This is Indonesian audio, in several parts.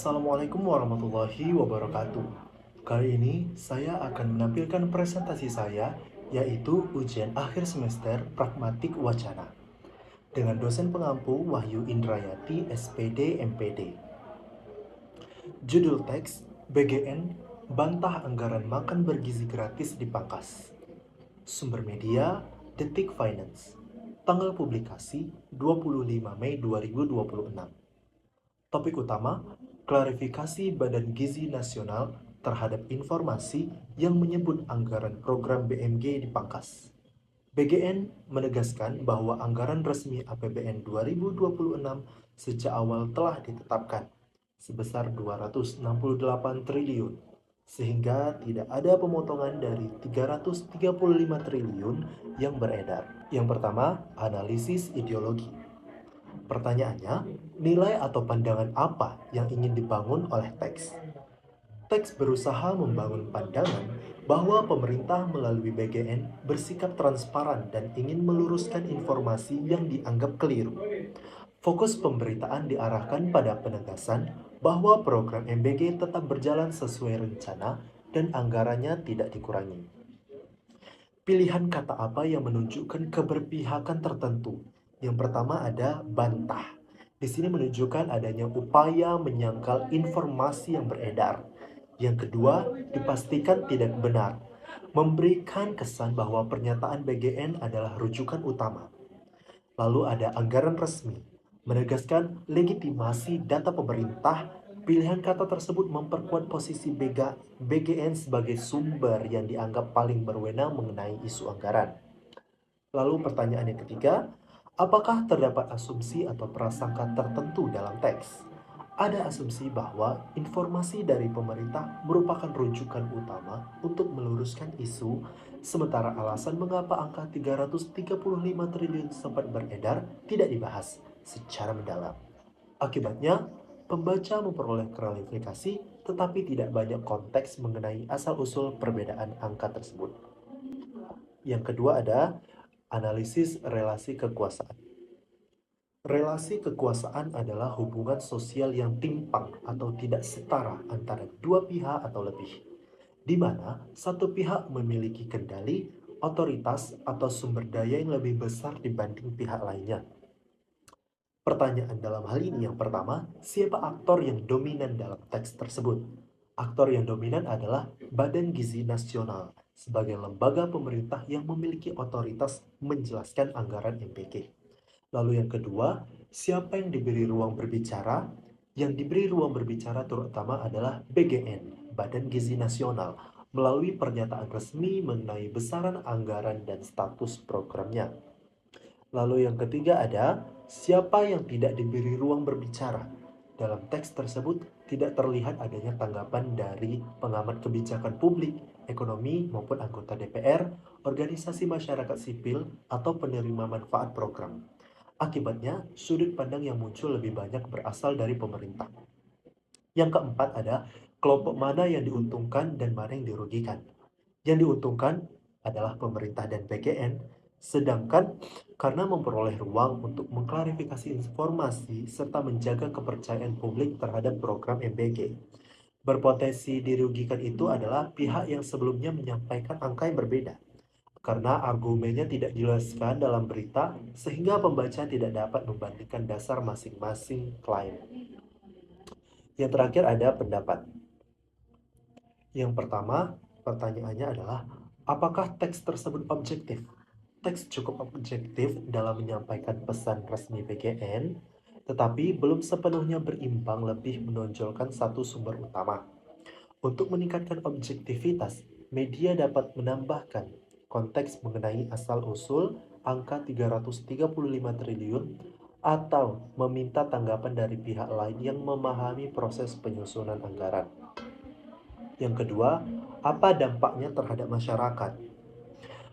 Assalamualaikum warahmatullahi wabarakatuh. Kali ini saya akan menampilkan presentasi saya, yaitu ujian akhir semester Pragmatik Wacana dengan dosen pengampu Wahyu Indrayati, SPD MPD. Judul teks BGN Bantah Anggaran Makan Bergizi Gratis Dipangkas. Sumber media Detik Finance. Tanggal publikasi 25 Mei 2026. Topik utama, klarifikasi Badan Gizi Nasional terhadap informasi yang menyebut anggaran program BMG dipangkas. BGN menegaskan bahwa anggaran resmi APBN 2026 sejak awal telah ditetapkan sebesar 268 triliun, sehingga tidak ada pemotongan dari 335 triliun yang beredar. Yang pertama, analisis ideologi. Pertanyaannya, nilai atau pandangan apa yang ingin dibangun oleh teks? Teks berusaha membangun pandangan bahwa pemerintah melalui BGN bersikap transparan dan ingin meluruskan informasi yang dianggap keliru. Fokus pemberitaan diarahkan pada penegasan bahwa program MBG tetap berjalan sesuai rencana dan anggarannya tidak dikurangi. Pilihan kata apa yang menunjukkan keberpihakan tertentu? Yang pertama ada bantah. Di sini menunjukkan adanya upaya menyangkal informasi yang beredar. Yang kedua, dipastikan tidak benar, memberikan kesan bahwa pernyataan BGN adalah rujukan utama. Lalu ada anggaran resmi, menegaskan legitimasi data pemerintah. Pilihan kata tersebut memperkuat posisi BGN sebagai sumber yang dianggap paling berwenang mengenai isu anggaran. Lalu pertanyaan yang ketiga, apakah terdapat asumsi atau prasangka tertentu dalam teks? Ada asumsi bahwa informasi dari pemerintah merupakan rujukan utama untuk meluruskan isu, sementara alasan mengapa angka 335 triliun sempat beredar tidak dibahas secara mendalam. Akibatnya, pembaca memperoleh klarifikasi tetapi tidak banyak konteks mengenai asal-usul perbedaan angka tersebut. Yang kedua ada analisis relasi kekuasaan. Relasi kekuasaan adalah hubungan sosial yang timpang atau tidak setara antara dua pihak atau lebih, di mana satu pihak memiliki kendali, otoritas, atau sumber daya yang lebih besar dibanding pihak lainnya. Pertanyaan dalam hal ini yang pertama, siapa aktor yang dominan dalam teks tersebut? Aktor yang dominan adalah Badan Gizi Nasional sebagai lembaga pemerintah yang memiliki otoritas menjelaskan anggaran MPK. Lalu yang kedua, siapa yang diberi ruang berbicara? Yang diberi ruang berbicara terutama adalah BGN, Badan Gizi Nasional, melalui pernyataan resmi mengenai besaran anggaran dan status programnya. Lalu yang ketiga ada, siapa yang tidak diberi ruang berbicara? Dalam teks tersebut tidak terlihat adanya tanggapan dari pengamat kebijakan publik, ekonomi maupun anggota DPR, organisasi masyarakat sipil, atau penerima manfaat program. Akibatnya, sudut pandang yang muncul lebih banyak berasal dari pemerintah. Yang keempat ada kelompok mana yang diuntungkan dan mana yang dirugikan. Yang diuntungkan adalah pemerintah dan PGN, sedangkan karena memperoleh ruang untuk mengklarifikasi informasi serta menjaga kepercayaan publik terhadap program MBG. Berpotensi dirugikan itu adalah pihak yang sebelumnya menyampaikan angka yang berbeda, karena argumennya tidak dijelaskan dalam berita sehingga pembaca tidak dapat membandingkan dasar masing-masing klaim. Yang terakhir ada pendapat. Yang pertama, pertanyaannya adalah apakah teks tersebut objektif? Teks cukup objektif dalam menyampaikan pesan resmi BGN, tetapi belum sepenuhnya berimbang, lebih menonjolkan satu sumber utama. Untuk meningkatkan objektivitas, media dapat menambahkan konteks mengenai asal-usul angka 335 triliun atau meminta tanggapan dari pihak lain yang memahami proses penyusunan anggaran. Yang kedua, apa dampaknya terhadap masyarakat?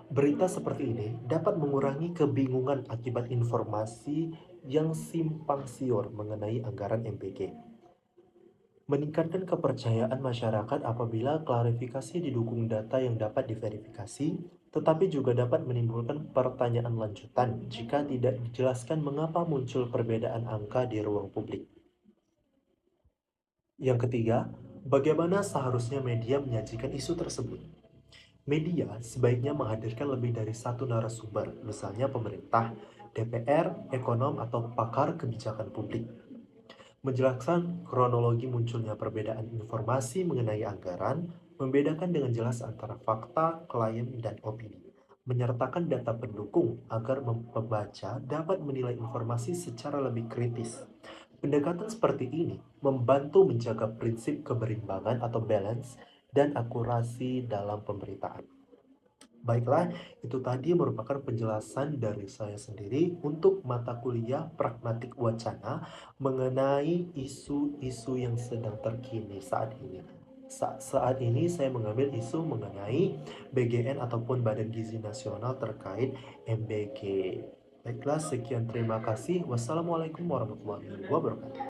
Berita seperti ini dapat mengurangi kebingungan akibat informasi yang simpang siur mengenai anggaran MPK. Meningkatkan kepercayaan masyarakat apabila klarifikasi didukung data yang dapat diverifikasi, tetapi juga dapat menimbulkan pertanyaan lanjutan jika tidak dijelaskan mengapa muncul perbedaan angka di ruang publik. Yang ketiga, bagaimana seharusnya media menyajikan isu tersebut? Media sebaiknya menghadirkan lebih dari satu narasumber, misalnya pemerintah, DPR, ekonom, atau pakar kebijakan publik. Menjelaskan kronologi munculnya perbedaan informasi mengenai anggaran, membedakan dengan jelas antara fakta, klaim, dan opini. Menyertakan data pendukung agar pembaca dapat menilai informasi secara lebih kritis. Pendekatan seperti ini membantu menjaga prinsip keberimbangan atau balance dan akurasi dalam pemberitaan. Baiklah, itu tadi merupakan penjelasan dari saya sendiri untuk mata kuliah Pragmatik Wacana mengenai isu-isu yang sedang terkini saat ini. Saat ini saya mengambil isu mengenai BGN ataupun Badan Gizi Nasional terkait MBG. Baiklah, sekian terima kasih. Wassalamualaikum warahmatullahi wabarakatuh.